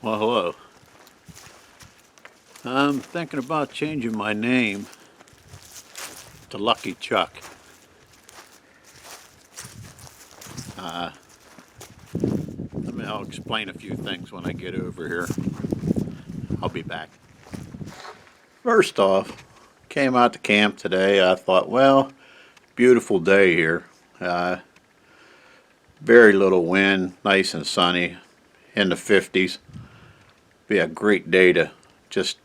Well, hello. I'm thinking about changing my name to Lucky Chuck. I'll explain a few things when I get over here. I'll be back. First off, came out to camp today. I thought, well, beautiful day here. Very little wind, nice and sunny, in the 50s. Be a great day to just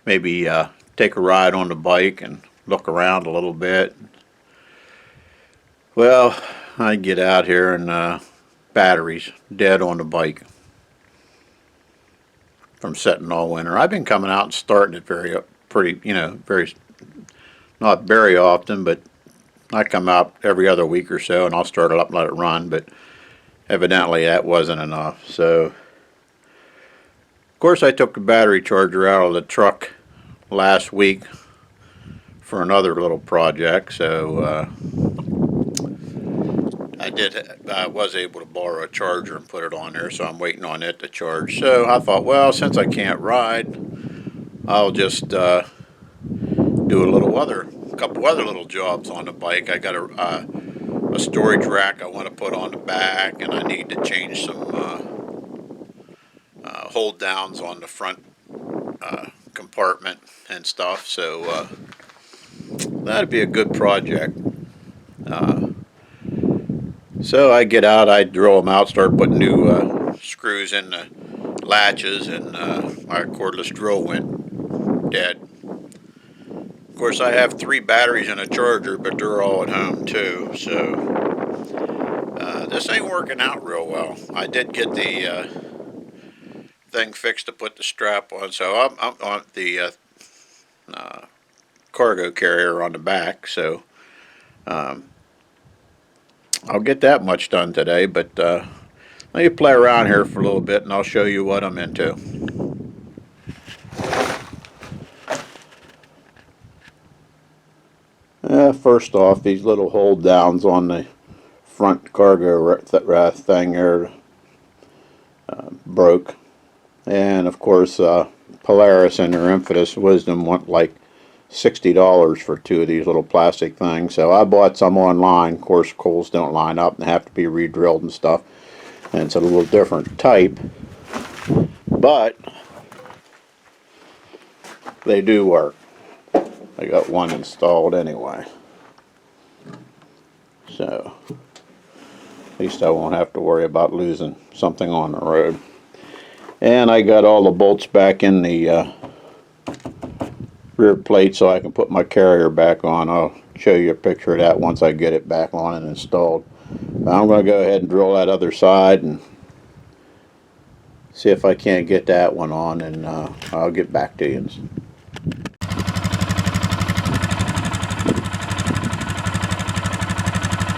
maybe take a ride on the bike and look around a little bit. Well, I get out here and batteries dead on the bike from sitting all winter. I've been coming out and starting it very not very often, but I come out every other week or so and I'll start it up and let it run, but evidently that wasn't enough. So, of course, I took the battery charger out of the truck last week for another little project, so I was able to borrow a charger and put it on there, so I'm waiting on it to charge. So I thought, well, since I can't ride, I'll just do a couple other little jobs on the bike. I got a storage rack I want to put on the back, and I need to change some hold downs on the front compartment and stuff. So that'd be a good project. So I get out, I drill them out, start putting new screws in the latches, and my cordless drill went dead. Of course, I have 3 batteries and a charger, but they're all at home too, so this ain't working out real well. I did get the thing fixed to put the strap on, so I'm on the cargo carrier on the back, so I'll get that much done today, but let me play around here for a little bit and I'll show you what I'm into. First off, these little hold downs on the front cargo thing there broke. And of course, Polaris in their infinite wisdom want like $60 for 2 of these little plastic things. So I bought some online. Of course, coils don't line up and have to be re-drilled and stuff. And it's a little different type. But they do work. I got one installed anyway. So at least I won't have to worry about losing something on the road. And I got all the bolts back in the rear plate so I can put my carrier back on. I'll show you a picture of that once I get it back on and installed. I'm going to go ahead and drill that other side and see if I can't get that one on, and I'll get back to you.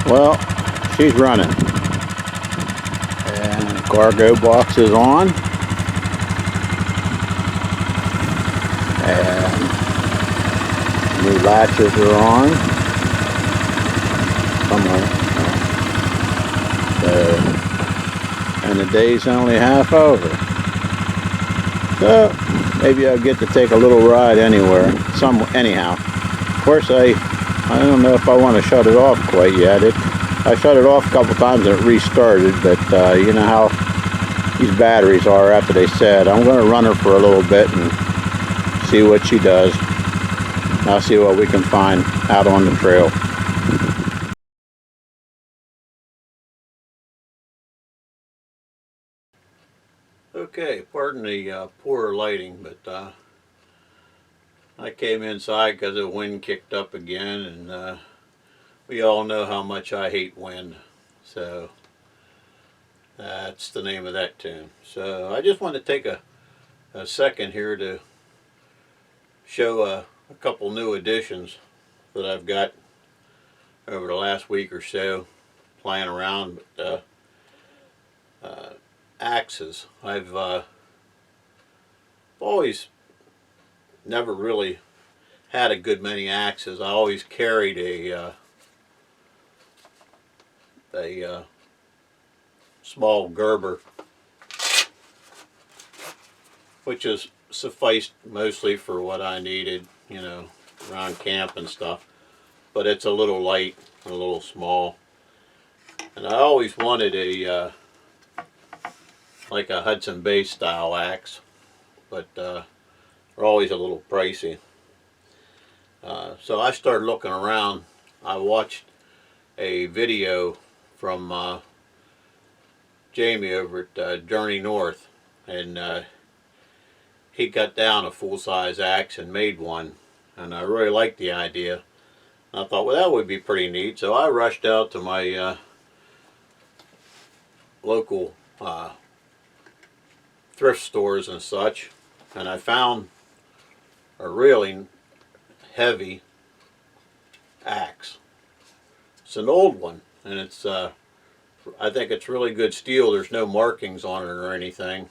Well, she's running. And the cargo box is on. And new latches are on. Somewhere. And the day's only half over. So maybe I'll get to take a little ride anywhere. Anyhow. Of course, I don't know if I want to shut it off quite yet. I shut it off a couple times and it restarted, but you know how these batteries are after they set. I'm going to run her for a little bit and see what she does. I'll see what we can find out on the trail. Okay, pardon the poor lighting, but I came inside because the wind kicked up again, and we all know how much I hate wind, so that's the name of that tune. So I just want to take a second here to show a couple new additions that I've got over the last week or so playing around with axes. I've always never really had a good many axes. I always carried a small Gerber which has sufficed mostly for what I needed, you know, around camp and stuff. But it's a little light, a little small. And I always wanted a like a Hudson Bay style axe, but they're always a little pricey. So I started looking around. I watched a video from Jamie over at Journey North, and he cut down a full-size axe and made one, and I really liked the idea. I thought, well, that would be pretty neat. So I rushed out to my local thrift stores and such, and I found a really heavy axe. It's an old one, and it's I think it's really good steel. There's no markings on it or anything,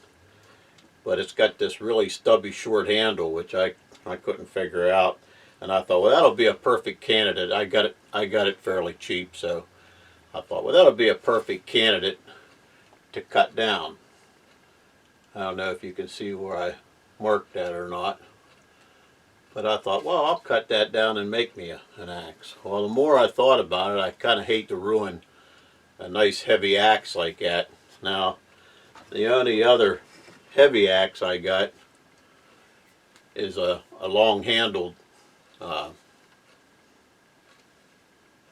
but it's got this really stubby short handle, which I couldn't figure out. And I thought, well, that'll be a perfect candidate. I got it fairly cheap, so I thought, well, that'll be a perfect candidate to cut down. I don't know if you can see where I marked that or not, but I thought, well, I'll cut that down and make me an axe. Well, the more I thought about it, I kind of hate to ruin a nice heavy axe like that. Now, the only other heavy axe I got is a long-handled, I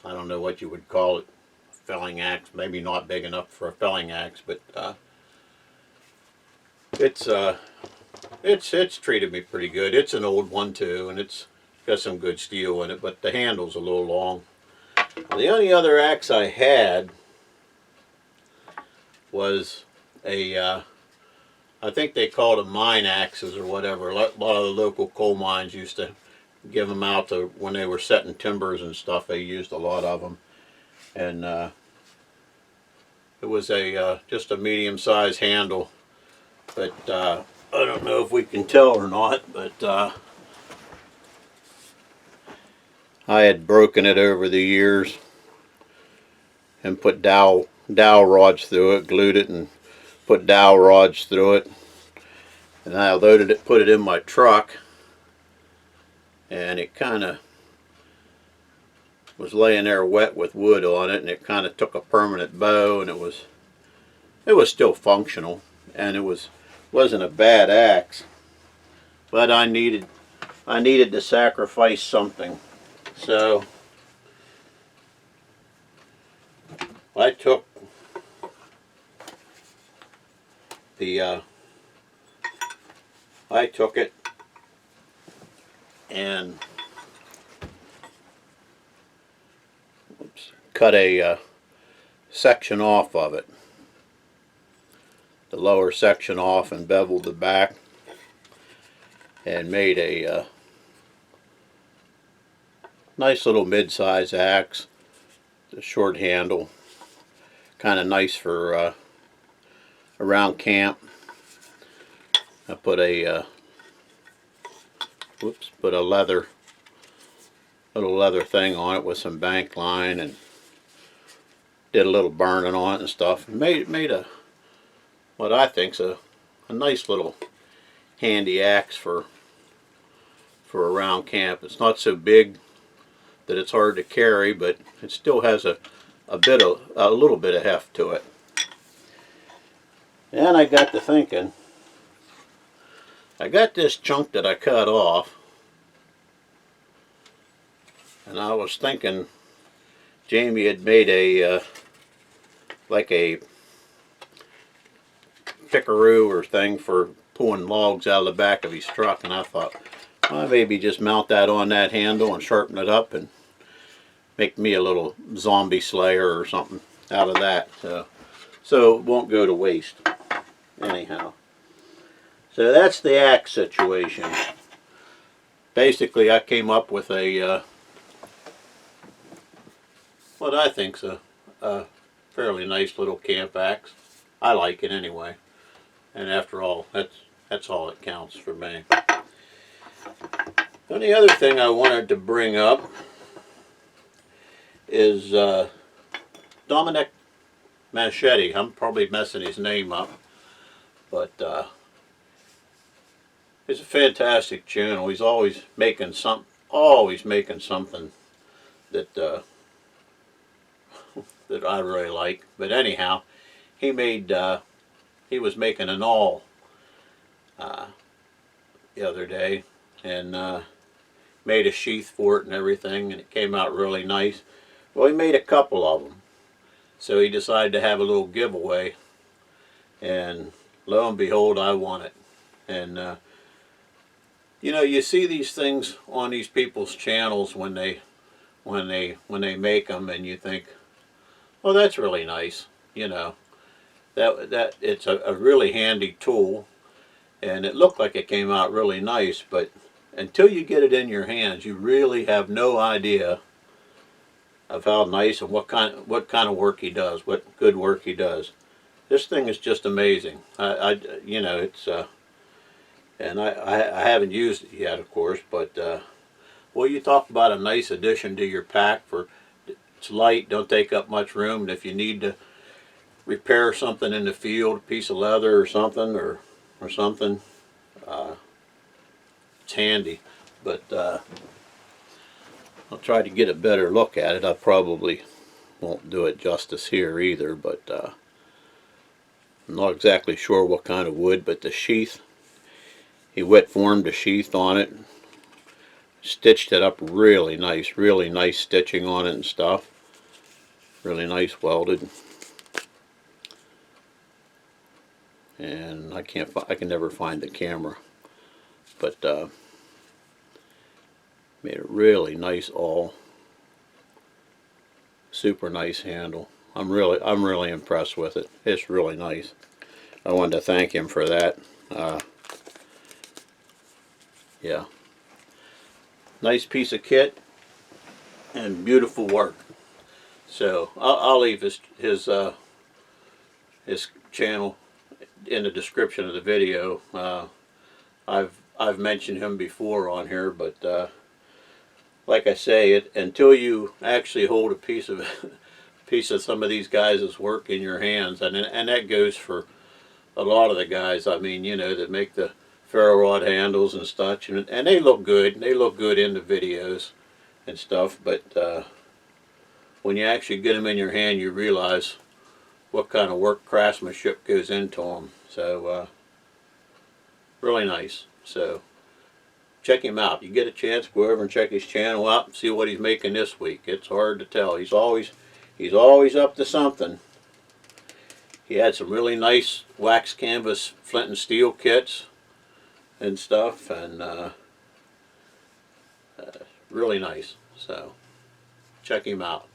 don't know what you would call it, felling axe. Maybe not big enough for a felling axe, but it's treated me pretty good. It's an old one too, and it's got some good steel in it, but the handle's a little long. The only other axe I had was a I think they called them mine axes or whatever. A lot of the local coal mines used to give them out to when they were setting timbers and stuff. They used a lot of them, and it was a just a medium-sized handle. But I don't know if we can tell or not, but I had broken it over the years and put dowel rods through it, glued it and put dowel rods through it, and I loaded it, put it in my truck, and it kind of was laying there wet with wood on it, and it kind of took a permanent bow, and it was still functional, and it wasn't a bad axe, but I needed to sacrifice something. So I took it and cut a section off of it, the lower section off, and beveled the back, and made a nice little mid-size axe, the short handle, kind of nice for around camp. I put a little leather thing on it with some bank line, and did a little burning on it and stuff. And made a what I think's a nice little handy axe for around camp. It's not so big that it's hard to carry, but it still has a little bit of heft to it. And I got to thinking, I got this chunk that I cut off, and I was thinking Jamie had made a like a pickaroo or thing for pulling logs out of the back of his truck, and I thought, well, maybe just mount that on that handle and sharpen it up and make me a little zombie slayer or something out of that, so it won't go to waste. Anyhow, so that's the axe situation. Basically, I came up with a what I think's a fairly nice little camp axe. I like it anyway, and after all, that's all that counts for me. And the other thing I wanted to bring up is Dominic Minischetti. I'm probably messing his name up, but It's a fantastic channel. He's always making something that that I really like. But anyhow, he was making an awl the other day, and made a sheath for it and everything, and it came out really nice. Well, he made a couple of them, so he decided to have a little giveaway, and lo and behold, I won it. And you know, you see these things on these people's channels when they make them, and you think, well, that's really nice. You know, that it's a really handy tool, and it looked like it came out really nice, but until you get it in your hands, you really have no idea of how nice and what kind of work he does, what good work he does. This thing is just amazing. You know, it's and I haven't used it yet, of course, but well, you talk about a nice addition to your pack. It's light, don't take up much room, and if you need to repair something in the field, a piece of leather or something, or something, it's handy. But I'll try to get a better look at it. I probably won't do it justice here either, but I'm not exactly sure what kind of wood, but the sheath, he wet formed a sheath on it, stitched it up really nice stitching on it and stuff, really nice welded. And I can never find the camera, but made a really nice awl, super nice handle. I'm really impressed with it. It's really nice. I wanted to thank him for that. Yeah, nice piece of kit and beautiful work. So I'll leave his channel in the description of the video. I've mentioned him before on here, but like I say, until you actually hold a piece of some of these guys' work in your hands, and that goes for a lot of the guys. I mean, you know, that make the ferro rod handles and such, and they look good. They look good in the videos and stuff, but when you actually get them in your hand, you realize what kind of work, craftsmanship goes into them. So really nice. So check him out. You get a chance, go over and check his channel out and see what he's making this week. It's hard to tell. He's always up to something. He had some really nice wax canvas flint and steel kits and stuff, and really nice. So check him out.